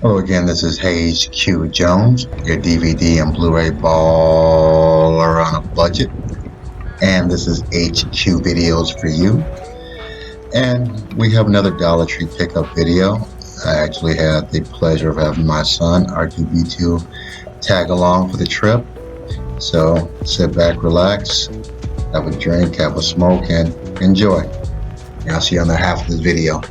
Hello again, this is hazeqjonez, your DVD and Blu-ray baller on a budget. And this is HQ Videos for you. And we have another Dollar Tree pickup video. I actually had the pleasure of having my son, R2B2, tag along for the trip. So sit back, relax, have a drink, have a smoke, and enjoy. And I'll see you on the half of this video.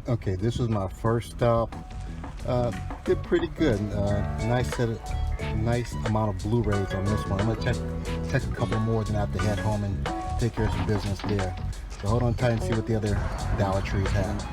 Okay, this was my first stop. Did pretty good. Nice amount of Blu-rays on this one. I'm gonna check a couple more, then I have to head home and take care of some business there. So hold on tight and see what the other Dollar Trees have.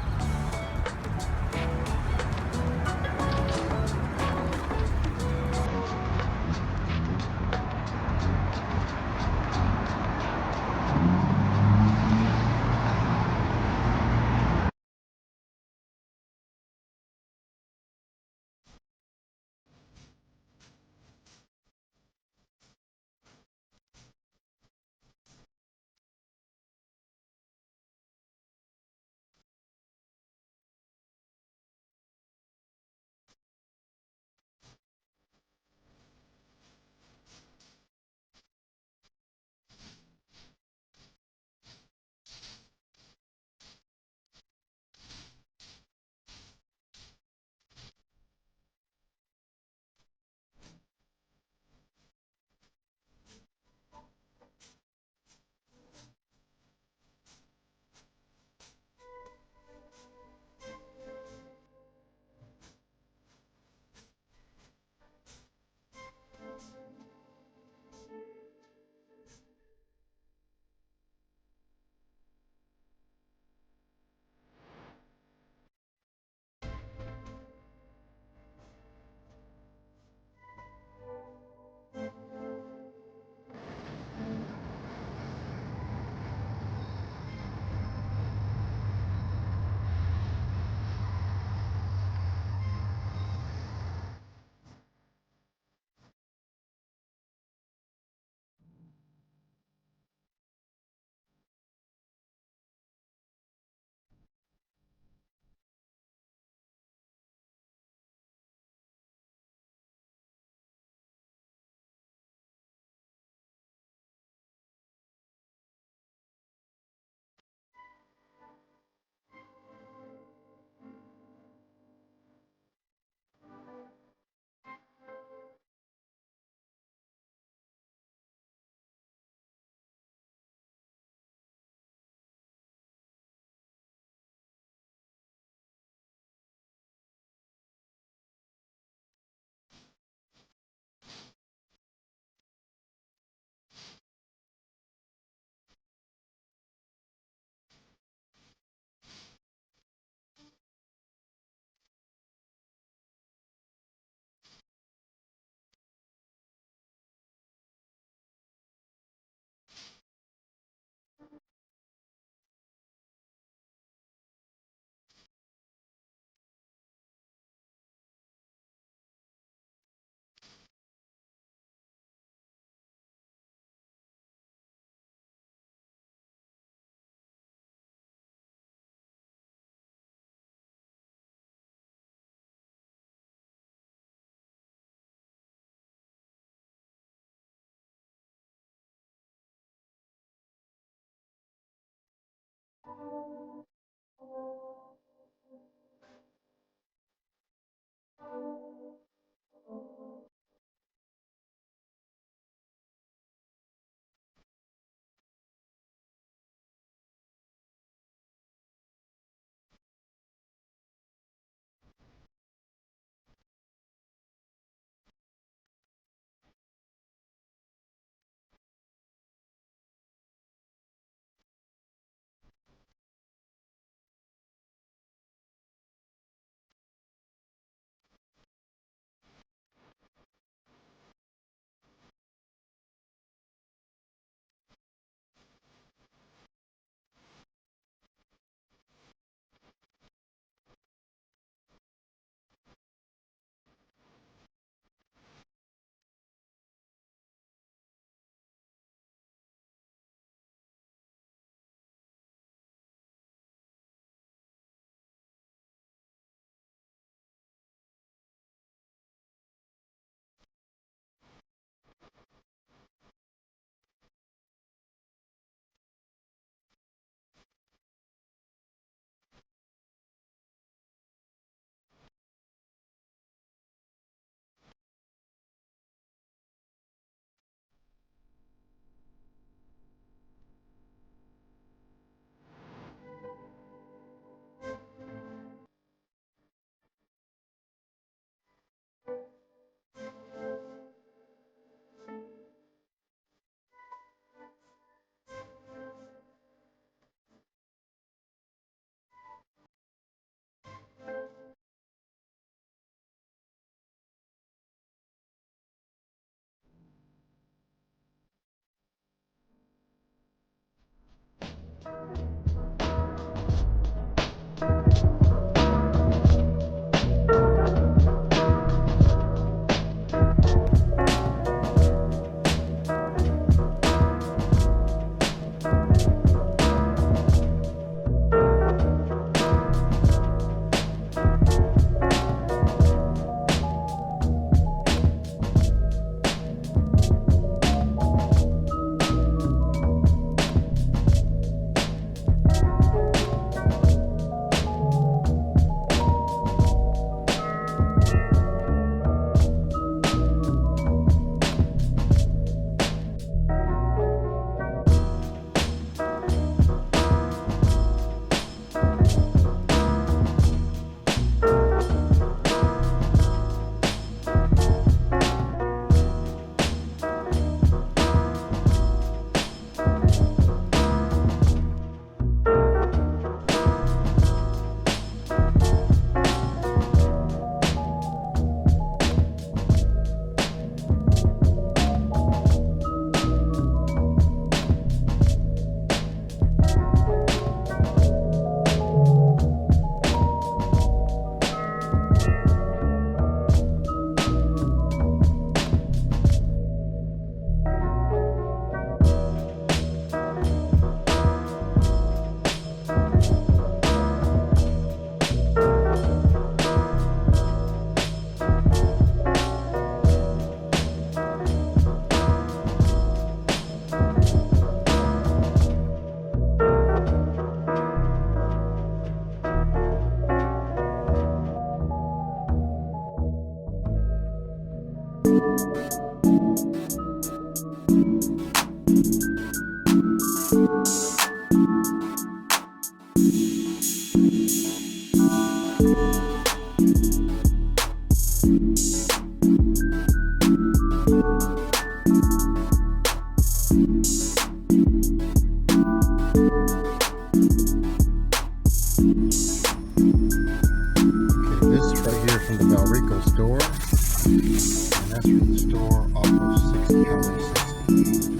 store, and that's from the store off of 60 Highway 60.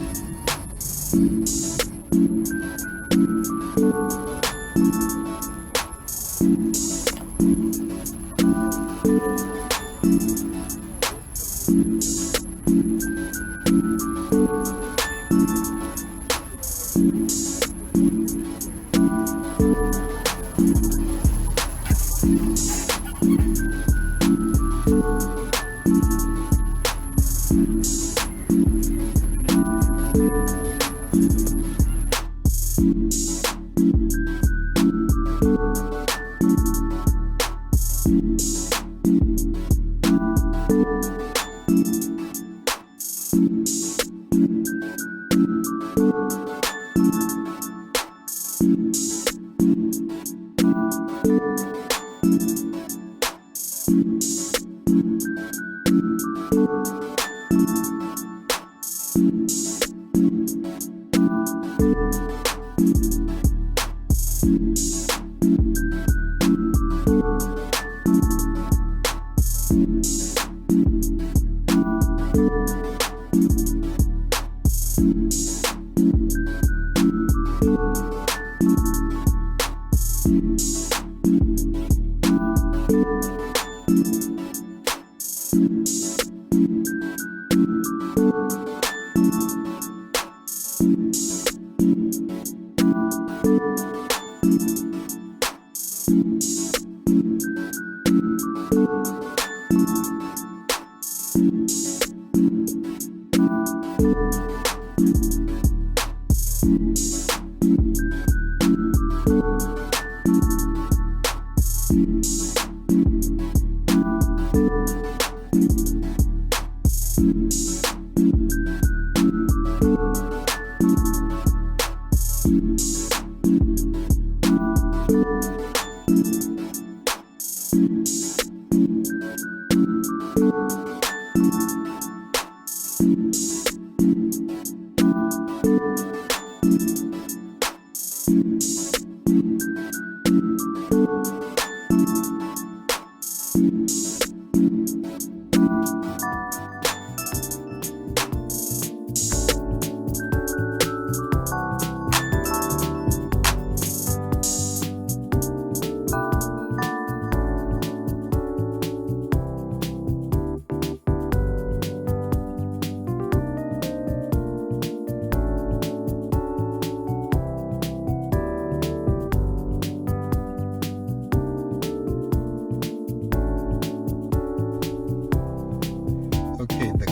Okay, the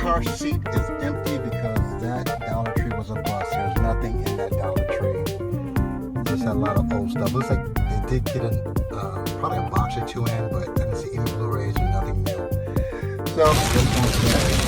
car seat is empty because that Dollar Tree was a bust. There's nothing in that Dollar Tree. Just had a lot of old stuff. Looks like they did get probably a box or two in, but I didn't see any Blu-rays or nothing new. So, just want to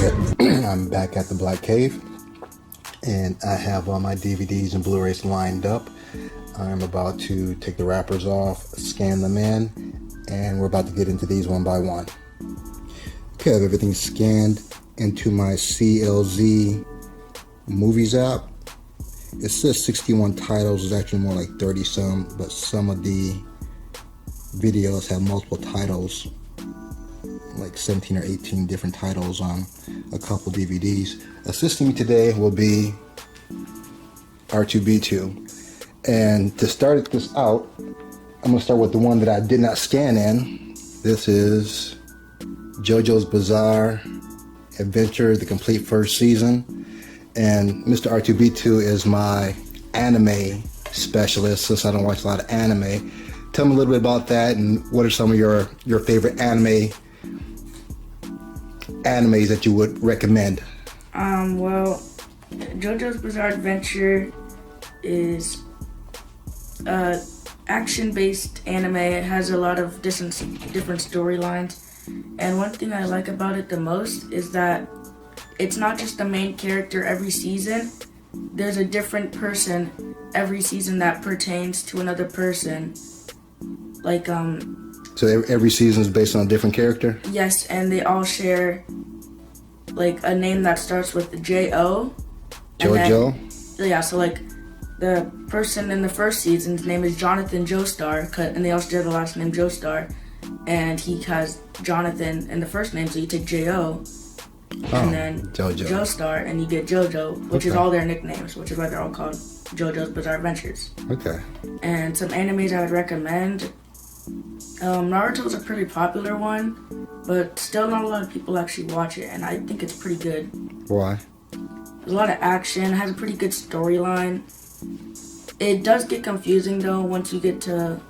Okay, I'm back at the Black Cave, and I have all my DVDs and Blu-rays lined up. I'm about to take the wrappers off, scan them in, and we're about to get into these one by one. Okay, I have everything scanned into my CLZ Movies app. It says 61 titles, it's actually more like 30 some, but some of the videos have multiple titles, like 17 or 18 different titles on a couple DVDs. Assisting me today will be R2B2. And to start this out, I'm going to start with the one that I did not scan in. This is JoJo's Bizarre Adventure, the complete first season. And Mr. R2B2 is my anime specialist, since I don't watch a lot of anime. Tell me a little bit about that, and what are some of your favorite animes that you would recommend? Well, JoJo's Bizarre Adventure is action-based anime. It has a lot of different storylines, and one thing I like about it the most is that it's not just the main character every season. There's a different person every season that pertains to another person. Like, So every season is based on a different character? yes, and they all share, like, a name that starts with J-O. JoJo? Yeah, so, like, the person in the first season's name is Jonathan Joestar, and they also share the last name Joestar. And he has Jonathan in the first name, so you take J-O. And then JoJo. Joestar, and you get JoJo, which is Okay. all their nicknames, which is why they're all called JoJo's Bizarre Adventures. Okay. And some animes I would recommend. Naruto's a pretty popular one, but still not a lot of people actually watch it, and I think it's pretty good. Why? There's a lot of action, has a pretty good storyline. It does get confusing though once you get to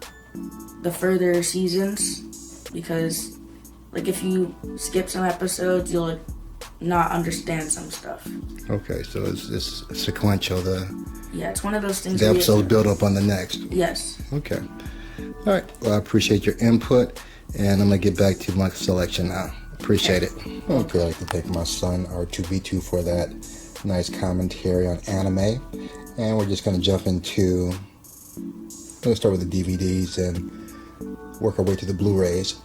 the further seasons, because like if you skip some episodes, you'll not understand some stuff. Okay, so it's sequential. Yeah, it's one of those things. The where episodes build up on the next. Yes. Okay. All right. Well, I appreciate your input, and I'm going to get back to my selection now. Appreciate it. Okay, I'd like to thank my son, R2B2, for that nice commentary on anime. And we're just going to jump into, let's start with the DVDs and work our way to the Blu-rays.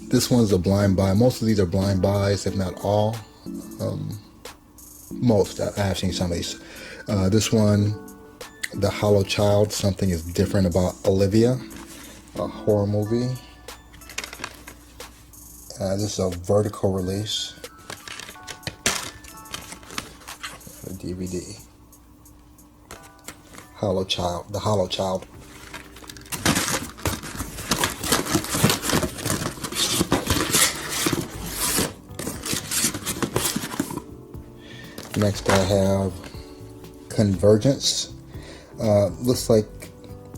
This one's a blind buy. Most of these are blind buys, if not all. Most. I have seen some of these. This one, The Hollow Child, Something is Different About Olivia, a horror movie. This is a vertical release, a DVD. Hollow Child, The Hollow Child. Next I have Convergence. Looks like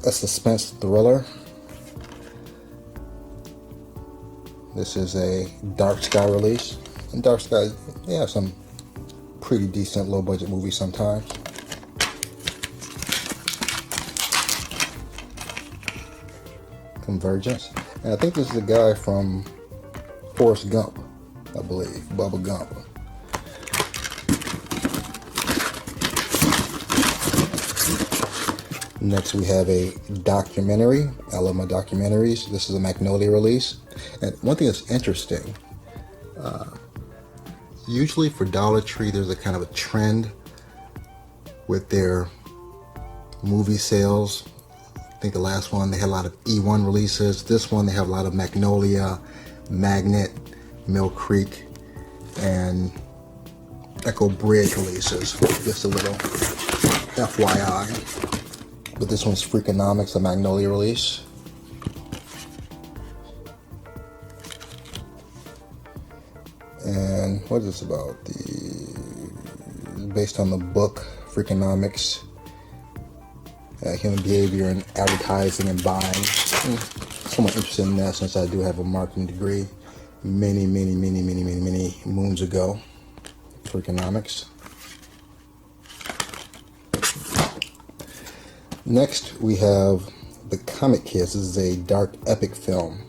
a suspense thriller. This is a Dark Sky release. And Dark Sky, they have some pretty decent low budget movies sometimes. Convergence. And I think this is a guy from Forrest Gump, I believe, Bubba Gump. Next we have a documentary. I love my documentaries. This is a Magnolia release. And one thing that's interesting, usually for Dollar Tree there's a kind of a trend with their movie sales. I think the last one they had a lot of E1 releases. This one they have a lot of Magnolia, Magnet, Mill Creek, and Echo Bridge releases. Just a little FYI. But this one's Freakonomics, a Magnolia release. And what is this about? Based on the book Freakonomics, Human Behavior and Advertising and Buying. Somewhat interested in that since I do have a marketing degree many moons ago. Freakonomics. Next, we have The Comic Kids. This is a dark epic film.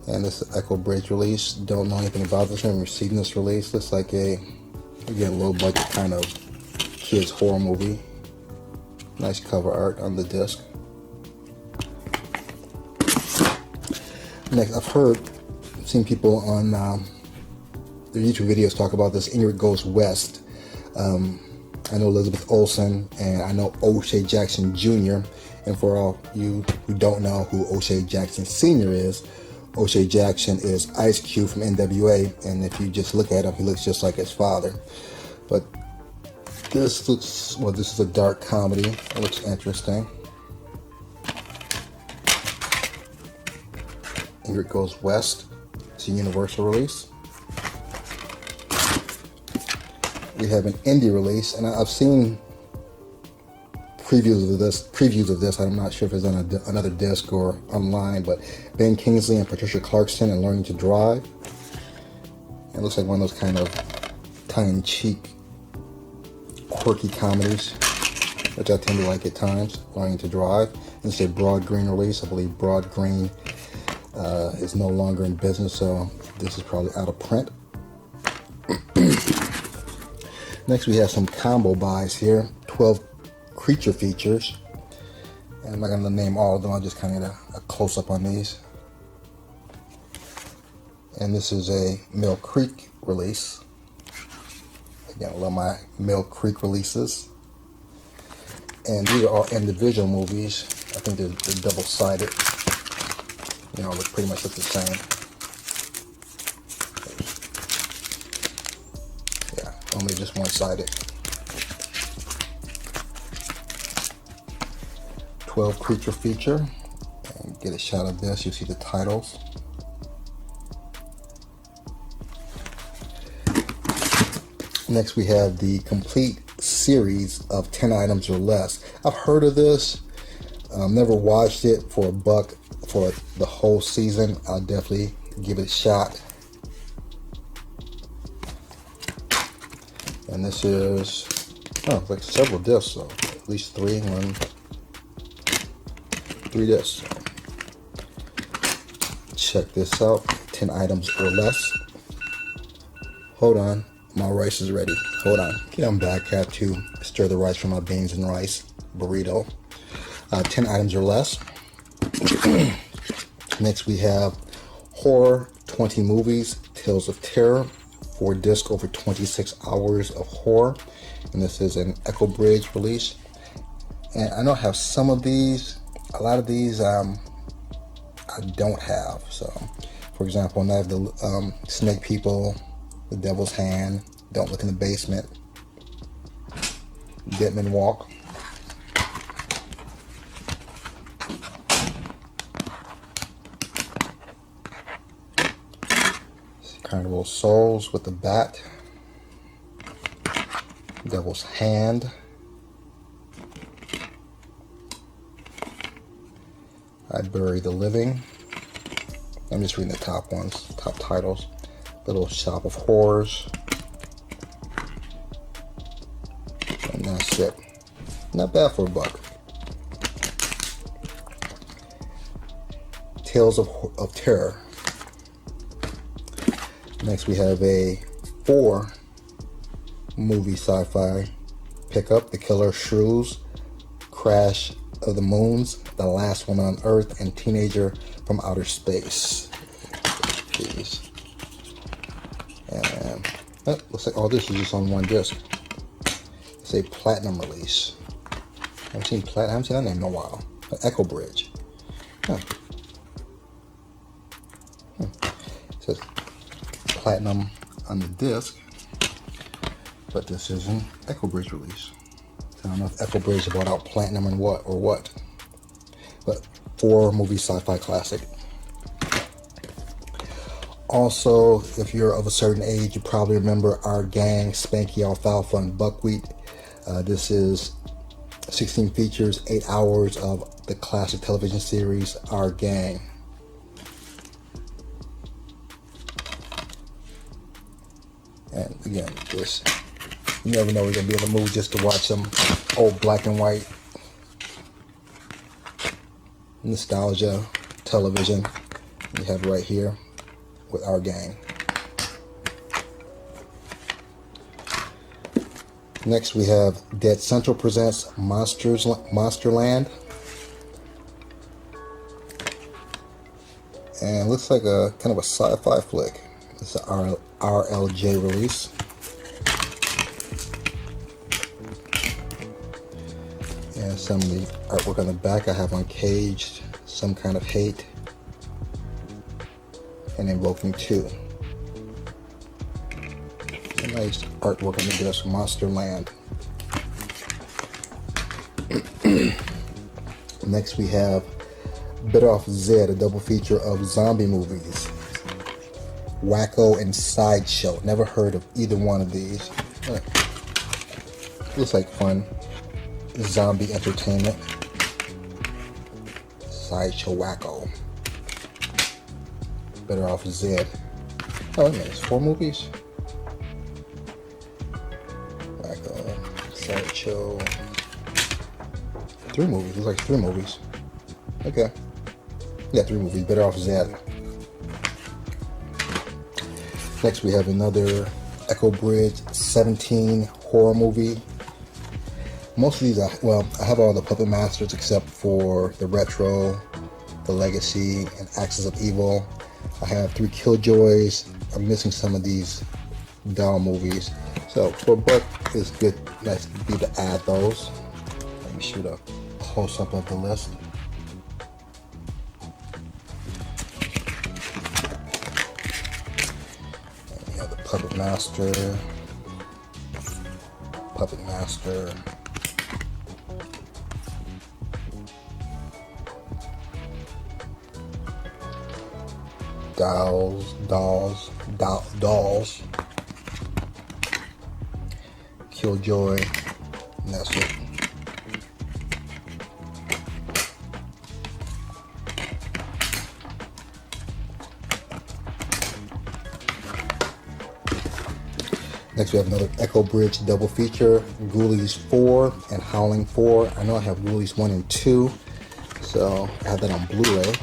And this is Echo Bridge release. Don't know anything about this. Never seen this release. Looks like a, again, low budget kind of kids horror movie. Nice cover art on the disc. Next, I've seen people on their YouTube videos talk about this Ingrid Goes West. I know Elizabeth Olsen and I know O'Shea Jackson Jr. And for all you who don't know who O'Shea Jackson Sr. is, O'Shea Jackson is Ice Cube from NWA, and if you just look at him, he looks just like his father. But this looks, well, this is a dark comedy. It looks interesting. Ingrid Goes West. It's a Universal release. We have an indie release, and I've seen previews of this. I'm not sure if it's on another disc or online, but Ben Kingsley and Patricia Clarkson and Learning to Drive. It looks like one of those kind of tongue-in-cheek, quirky comedies, which I tend to like at times. Learning to Drive. This is a Broad Green release. I believe Broad Green is no longer in business, so this is probably out of print. Next, we have some combo buys here. 12 creature features. And I'm not going to name all of them. I'll just kind of get a close-up on these. And this is a Mill Creek release. Again, I love my Mill Creek releases. And these are all individual movies. I think they're double-sided. You know, they pretty much look the same. Yeah, only just one-sided. 12 creature feature. And get a shot of this. You see the titles. Next, we have the complete series of 10 items or less. I've heard of this. Never watched it. For $1 for the whole season, I'll definitely give it a shot. And this is, oh, like several discs, so at least three discs. Check this out. 10 items or less. Hold on, my rice is ready. Hold on. Okay, I'm back. I have to stir the rice from my beans and rice burrito. 10 items or less. Next, we have Horror 20 Movies, Tales of Terror, 4 disc over 26 hours of horror. And this is an Echo Bridge release. And I know I have some of these. A lot of these I don't have. So, for example, I have the Snake People, The Devil's Hand, Don't Look in the Basement, Deadman Walk. Carnival Souls with the Bat, Devil's Hand, I Bury the Living. I'm just reading the top ones, top titles. Little Shop of Horrors, and that's it. Not bad for $1. Tales of Terror. Next, we have a 4 movie sci-fi pickup: The Killer Shrews, Crash of the Moons, The Last Woman on Earth, and Teenager from Outer Space. Jeez. And looks like all this is just on one disc. It's a platinum release. I haven't seen that name in a while. Echo Bridge. Huh. It says platinum on the disc, but this is an Echo Bridge release. I don't know if Echo Bridge brought out platinum and what, but 4 movie sci-fi classic. Also, if you're of a certain age, you probably remember Our Gang, Spanky, Alfalfa, and Buckwheat. This is 16 features, 8 hours of the classic television series Our Gang. And again, this, you never know, we're going to be in the mood just to watch some old black and white nostalgia television. We have right here with our gang. Next we have Dead Central presents Monsterland. And looks like a kind of a sci-fi flick. It's an RLJ release. And some of the artwork on the back I have Uncaged, Some Kind of Hate, and Invoking 2. A nice artwork on the disc, Monsterland. Next we have Bit Off Zed, a double feature of zombie movies. Wacko and Sideshow. Never heard of either one of these. Looks like fun. Zombie entertainment. Sideshow Wacko. Better Off Zed. Oh, wait a minute, it's 4 movies? Wacko, Sideshow. 3 movies. Looks like 3 movies. Okay. Yeah, 3 movies. Better Off Zed. Next we have another Echo Bridge 17 horror movie. Most of these, I have all the Puppet Masters except for the Retro, the Legacy, and Axis of Evil. I have 3 Killjoys. I'm missing some of these doll movies. So for a buck, it's good, nice to be able to add those. Let me shoot a close-up of the list. And we have the Puppet Master. Dolls, Killjoy, and that's it. Next we have another Echo Bridge double feature, Ghoulies 4 and Howling 4. I know I have Ghoulies 1 and 2, so I have that on Blu-ray.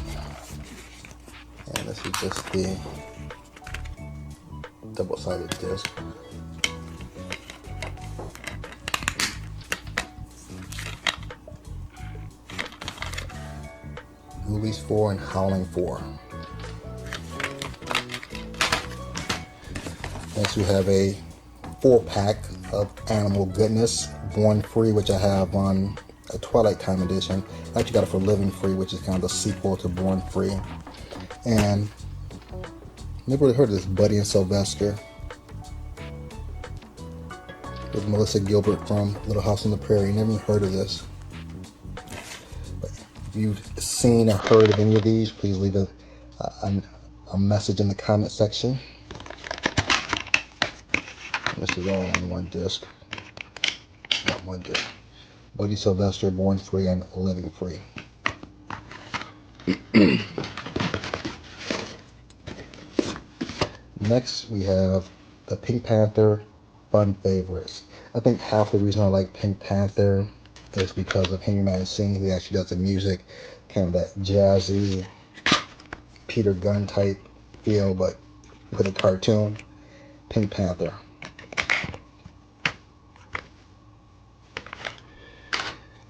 And this is just the double-sided disc. Ghoulies 4 and Howling 4. Next we have a 4-pack of Animal Goodness, Born Free, which I have on a Twilight Time edition. I actually got it for Living Free, which is kind of the sequel to Born Free. And never really heard of this, Buddy and Sylvester, with Melissa Gilbert from Little House on the Prairie. Never even heard of this. But if you've seen or heard of any of these, please leave a message in the comment section. This is all on one disc. Not one disc. Buddy Sylvester, Born Free, and Living Free. Next, we have the Pink Panther Fun Favorites. I think half the reason I like Pink Panther is because of Henry Mancini. He actually does the music, kind of that jazzy Peter Gunn type feel, but with a cartoon. Pink Panther.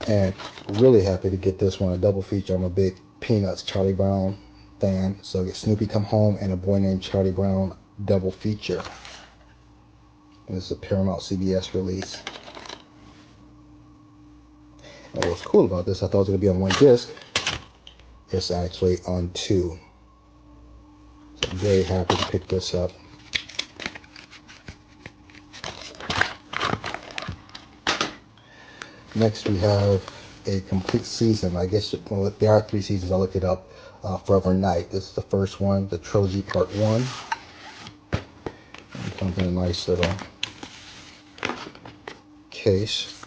And really happy to get this one, a double feature. I'm a big Peanuts Charlie Brown fan, so get Snoopy Come Home and A Boy Named Charlie Brown double feature. And this is a Paramount CBS release. And what's cool about this, I thought it was going to be on one disc. It's actually on 2. So I'm very happy to pick this up. Next we have a complete season. I guess, well, there are 3 seasons. I looked it up. Forever Night. This is the first one, the trilogy part 1. It comes in a nice little case.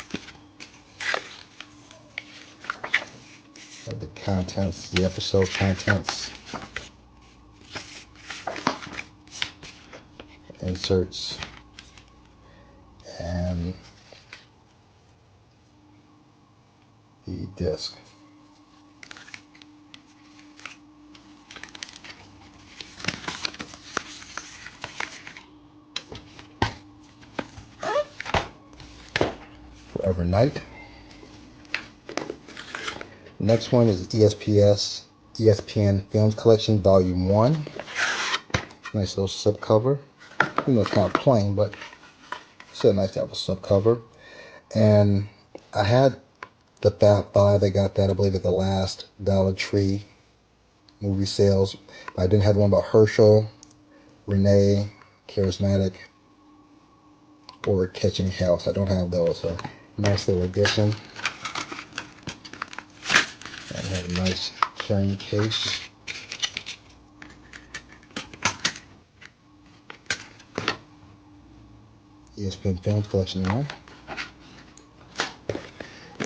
Have the contents, the episode contents. Inserts. And the disc. overnight. Next one is ESPN Films Collection Volume 1. Nice little slipcover. Even though it's kind of plain, but it's still nice to have a slipcover. And I had the Fab 5. I got that, I believe, at the last Dollar Tree movie sales. But I didn't have the one about Herschel, Renee, Charismatic, or Catching Hell. So I don't have those. So nice little addition. And have a nice carrying case. ESPN Film Collection 1.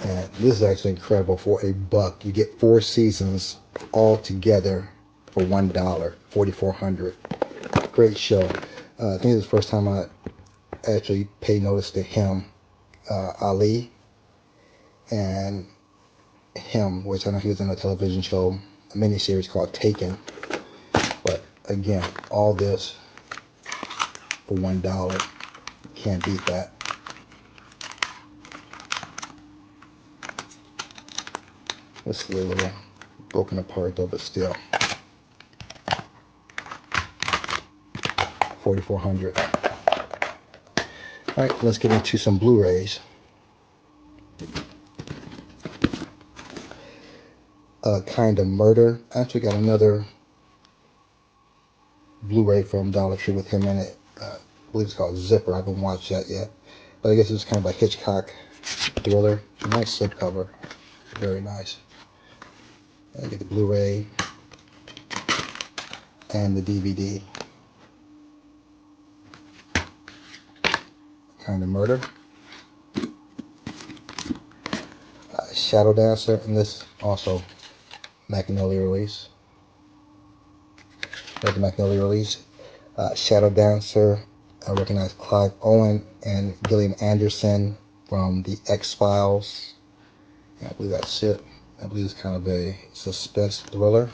And this is actually incredible for $1. You get 4 seasons all together for $1, 4,400. Great show. I think it's the first time I actually paid notice to him, Ali, and him, which I know he was in a television show, a miniseries called Taken. But again, all this for $1. Can't beat that. This is a little broken apart though, but still. 4,400. Alright, let's get into some Blu-rays. Kind of Murder. I actually got another Blu-ray from Dollar Tree with him in it. I believe it's called Zipper. I haven't watched that yet. But I guess it's kind of a Hitchcock thriller. Nice slipcover. Very nice. I get the Blu-ray and the DVD. Kind of Murder. Shadow Dancer, and this also Magnolia release. There's the Magnolia release. Shadow Dancer. I recognize Clive Owen and Gillian Anderson from the X-Files. I believe that's it. I believe it's kind of a suspense thriller.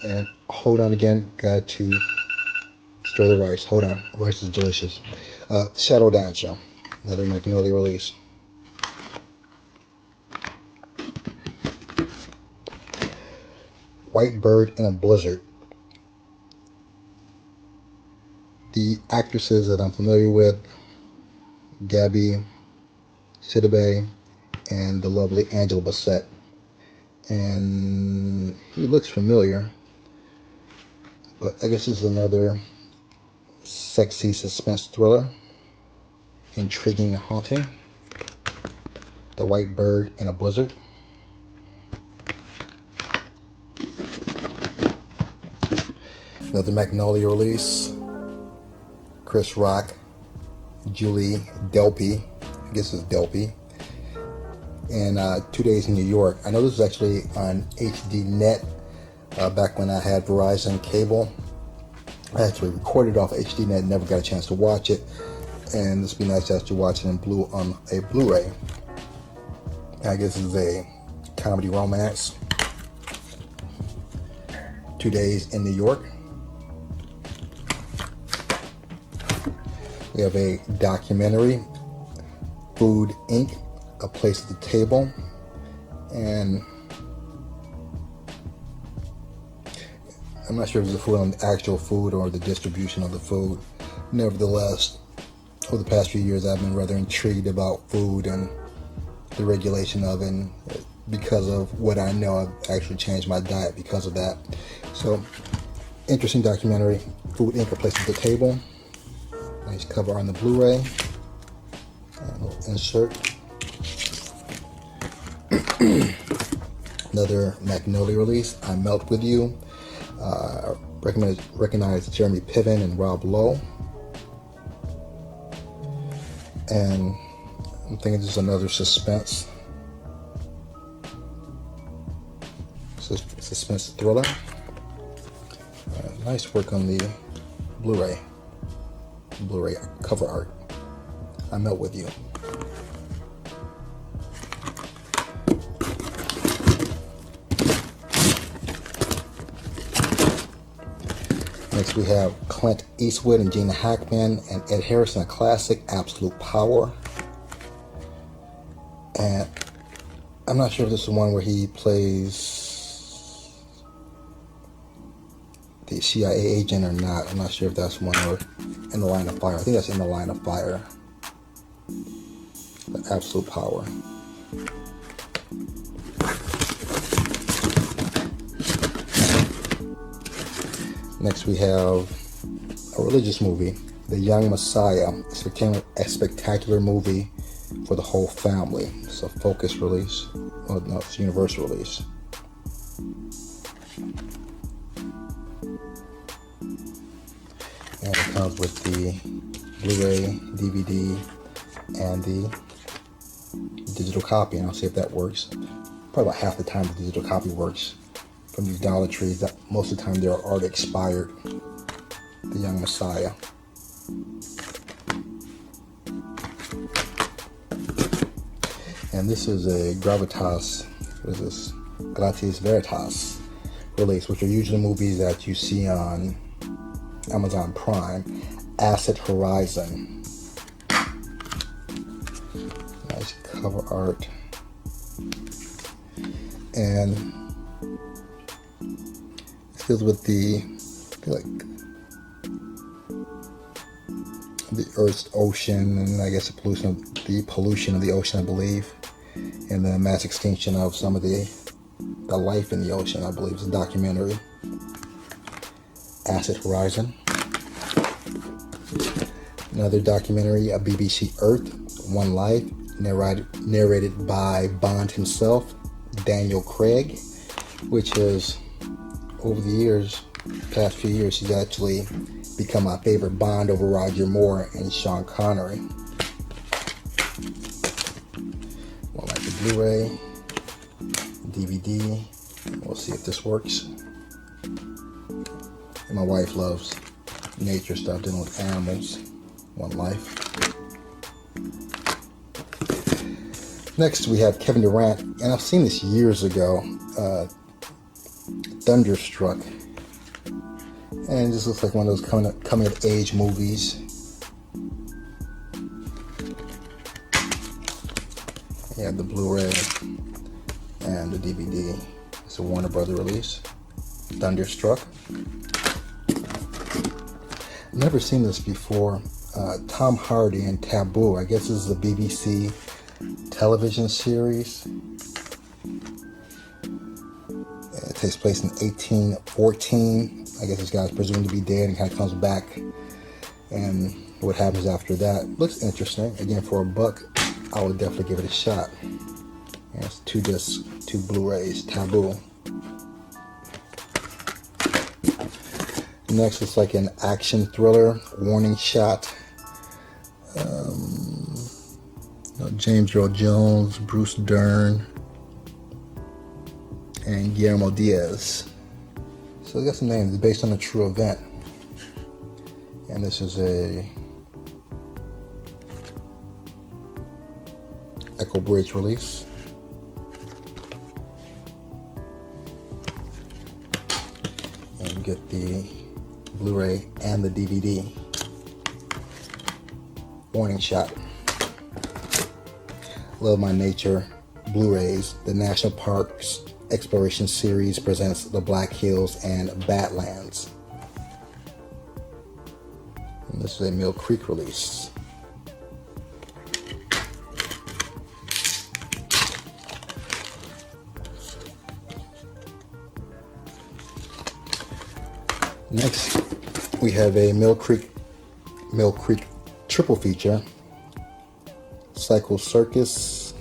And hold on again, got to stir the rice. Hold on, rice is delicious. Shadow Dancer, another Magnolia release. White Bird in a Blizzard. The actresses that I'm familiar with, Gabby Sidibe and the lovely Angela Bassett. And he looks familiar, but I guess this is another sexy suspense thriller, intriguing and haunting. The White Bird in a Blizzard. Another Magnolia release. Chris Rock, Julie Delpy, I guess it's Delpy, and 2 Days in New York. I know this was actually on HD Net back when I had Verizon cable. I actually recorded off HD Net, never got a chance to watch it, and this would be nice to actually watch it in on a Blu-ray. I guess this is a comedy romance. 2 Days in New York. We have a documentary, Food Inc., A Place at the Table, and I'm not sure if it's the food on the actual food or the distribution of the food. Nevertheless, over the past few years I've been rather intrigued about food and the regulation of it, and because of what I know, I've actually changed my diet because of that. So, interesting documentary, Food Inc., A Place at the Table. Nice cover on the Blu-ray. And we'll insert. Another Magnolia release, I Melt With You. Recognize Jeremy Piven and Rob Lowe. And I'm thinking this is another suspense thriller. Nice work on the Blu-ray cover art. I Melt With You. Next we have Clint Eastwood and Gene Hackman and Ed Harrison, a classic, Absolute Power. And I'm not sure if this is one where he plays the CIA agent or not. I'm not sure if that's one or In the Line of Fire. I think that's In the Line of Fire. But Absolute Power. Next we have a religious movie, The Young Messiah, a spectacular movie for the whole family. It's a Focus release. Well, no, it's a Universal release. And it comes with the Blu-ray, DVD, and the digital copy. And I'll see if that works. Probably about half the time the digital copy works. From these Dollar Trees, that most of the time they're already expired. The Young Messiah. And this is a Gravitas, what is this? Gratis Veritas release, which are usually movies that you see on Amazon Prime. Acid Horizon. Nice cover art. And deals with the Earth's ocean, and I guess the pollution of the ocean, I believe, and the mass extinction of some of the life in the ocean. I believe it's a documentary. Acid Horizon. Another documentary, a BBC Earth, One Life, narrated by Bond himself, Daniel Craig, which is, over the years, past few years, he's actually become my favorite Bond over Roger Moore and Sean Connery. Well, like the Blu-ray, DVD. We'll see if this works. And my wife loves nature stuff, dealing with animals. One Life. Next, we have Kevin Durant, and I've seen this years ago. Thunderstruck, and it just looks like one of those coming of age movies. Yeah, the Blu-ray and the DVD. It's a Warner Brother release. Thunderstruck. Never seen this before. Tom Hardy and Taboo. I guess this is a BBC television series. It takes place in 1814. I guess this guy's presumed to be dead and kind of comes back, and what happens after that looks interesting. Again, for $1, I would definitely give it a shot. And it's 2 discs, 2 Blu-rays. Taboo. Next, it's like an action thriller. Warning Shot. James Earl Jones, Bruce Dern, and Guillermo Diaz. So I got some names. It's based on a true event. And this is a Echo Bridge release. And you get the Blu-ray and the DVD. Warning Shot. Love My Nature Blu-rays. The National Parks Exploration Series presents the Black Hills and Badlands. And this is a Mill Creek release. Next, we have a Mill Creek triple feature. Psycho Circus,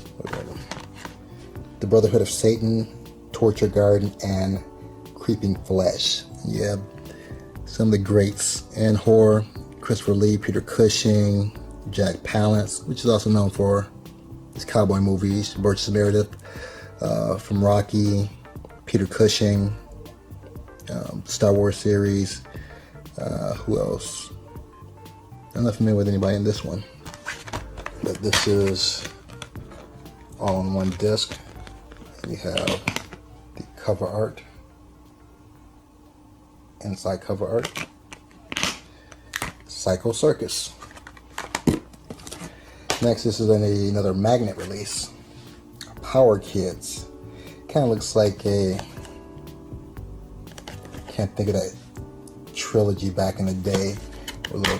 The Brotherhood of Satan, Torture Garden, and Creeping Flesh. Yeah, some of the greats in horror: Christopher Lee, Peter Cushing, Jack Palance, which is also known for his cowboy movies, Burgess Meredith from Rocky, Peter Cushing, Star Wars series. Who else? I'm not familiar with anybody in this one. But this is all on one disc. We have the cover art, inside cover art, Psycho Circus. Next, this is another magnet release. Power Kids. Kind of looks like a, can't think of that trilogy back in the day, with little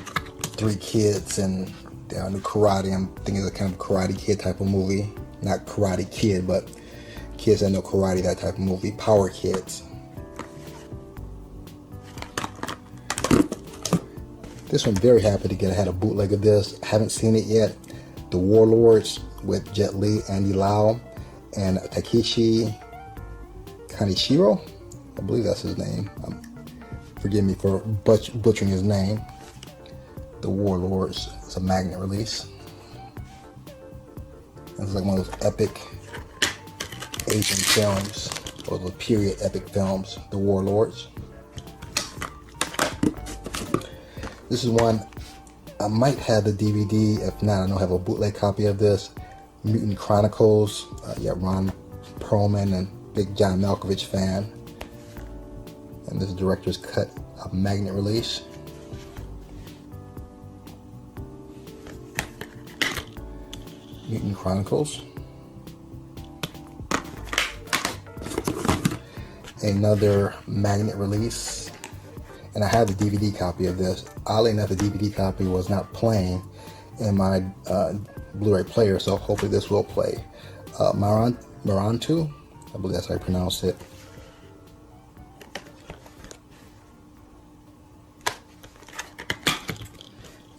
3 kids and they all do karate. I'm thinking it's a kind of Karate Kid type of movie. Not Karate Kid, but kids that know karate, that type of movie. Power Kids. This one, very happy to get. I had a bootleg of this. Haven't seen it yet. The Warlords with Jet Li, Andy Lau, and Takeshi Kaneshiro. I believe that's his name. Forgive me for butchering his name. The Warlords. It's a magnet release. It's like one of those epic Asian films, or those period epic films. The Warlords. This is one, I might have the DVD. If not, I don't have a bootleg copy of this. Mutant Chronicles. Yeah, Ron Perlman and big John Malkovich fan. And this is director's cut, a magnet release. Mutant Chronicles. Another magnet release. And I have the DVD copy of this. Oddly enough, the DVD copy was not playing in my Blu-ray player, so hopefully this will play. Marantu, I believe that's how I pronounce it.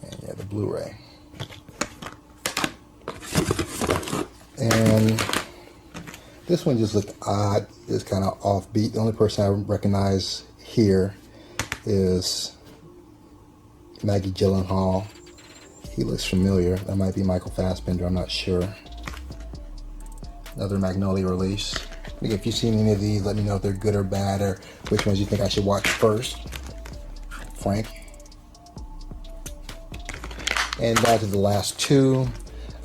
And yeah, the Blu-ray. And this one just looked odd. It's kind of offbeat. The only person I recognize here is Maggie Gyllenhaal. He looks familiar. That might be Michael Fassbender, I'm not sure. Another Magnolia release. Again, if you've seen any of these, let me know if they're good or bad, or which ones you think I should watch first. Frank. And back to the last 2.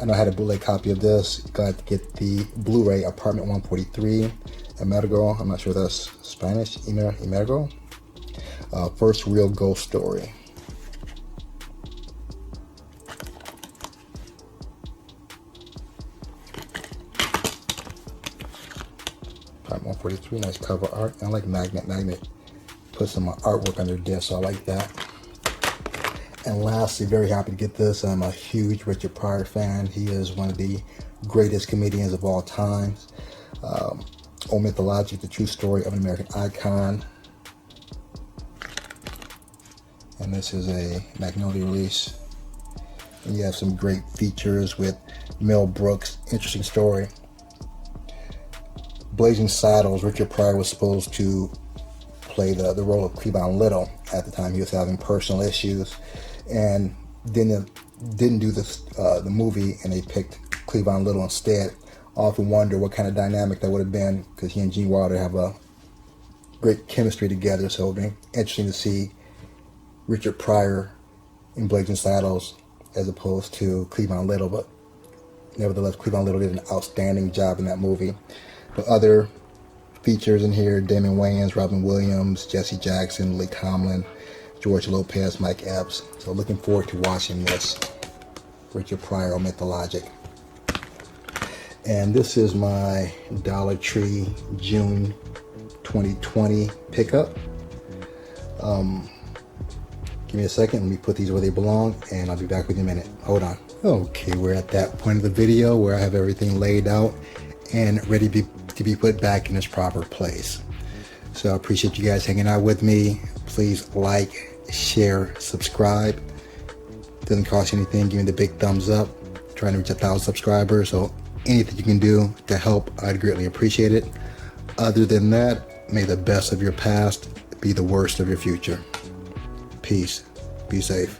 I know I had a bootleg copy of this. Glad to get the Blu-ray Apartment 143. Emergo. I'm not sure if that's Spanish. Emergo. First real ghost story. Apartment 143. Nice cover art. I like Magnet. Magnet put some artwork on their disc, so I like that. And lastly, very happy to get this. I'm a huge Richard Pryor fan. He is one of the greatest comedians of all time. Old Mythologic, the true story of an American icon. And this is a Magnolia release. And you have some great features with Mel Brooks. Interesting story. Blazing Saddles, Richard Pryor was supposed to play the role of Cleavon Little at the time. He was having personal issues and didn't do the movie, and they picked Cleavon Little instead. I often wonder what kind of dynamic that would have been, because he and Gene Wilder have a great chemistry together, so it would be interesting to see Richard Pryor in Blazing Saddles as opposed to Cleavon Little, but nevertheless, Cleavon Little did an outstanding job in that movie. But other features in here: Damon Wayans, Robin Williams, Jesse Jackson, Lee Tomlin, George Lopez, Mike Epps. So looking forward to watching this Richard Pryor Mythologic. And this is my Dollar Tree June 2020 pickup. Give me a second, let me put these where they belong, and I'll be back with you in a minute. Hold on. Okay, we're at that point of the video where I have everything laid out and ready to be put back in its proper place. So I appreciate you guys hanging out with me. Please like, share, subscribe. Doesn't cost you anything. Give me the big thumbs up. Trying to reach 1,000 subscribers, so anything you can do to help, I'd greatly appreciate it. Other than that, may the best of your past be the worst of your future. Peace. Be safe.